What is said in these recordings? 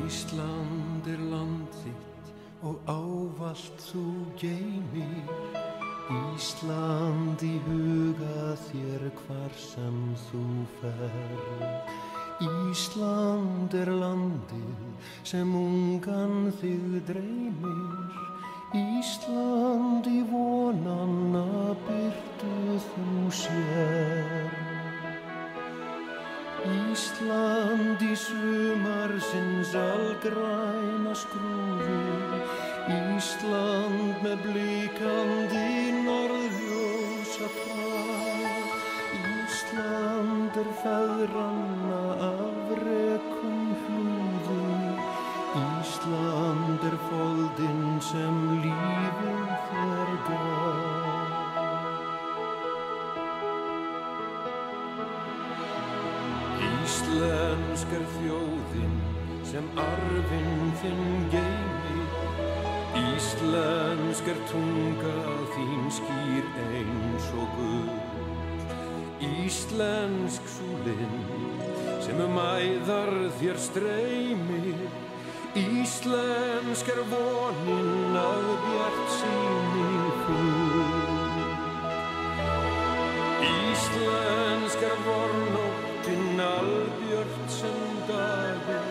Ísland land þitt og ávallt þú geymir. Ísland í huga þér hvar sem þú ferð. Ísland landið sem ungan þig dreymir. Ísland í vonanna birtu þú sér. Ísland í sumarsins algræna skrúfu. Ísland með blikandi norðljósa prað. Ísland feðranna afrekum hlúðu. Ísland foldinn sem lífið þér gaf. Íslensk þjóðin sem arfinn þinn geymir. Íslensk tunga þín skýr eins og gull. Íslensk sú lind sem æðar þér streymir. Íslensk vonin að bjartsýni full. Íslensk vornóttin albjört sem dagur.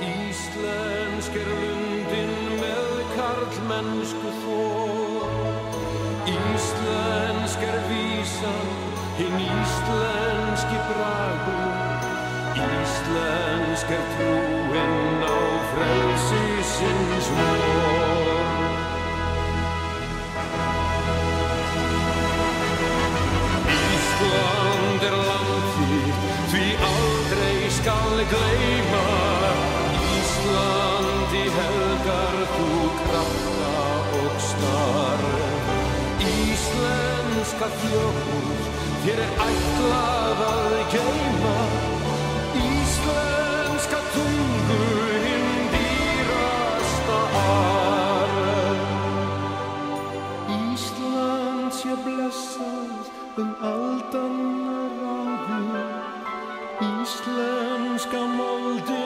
Íslensk lundin með karlmennsku þor. Íslensk vísan, hinn íslenski bragur. Íslensk trúin á frelsisins vor. Ísland land þitt, því aldrei skal gleyma. Ísland í helgar þú krafta og starf. Íslenska þjóð, þér ætlað að geyma. Íslenska tungu, hinn dýrasta arf. Ísland sé blessað aldanna ráður. Íslenska moldin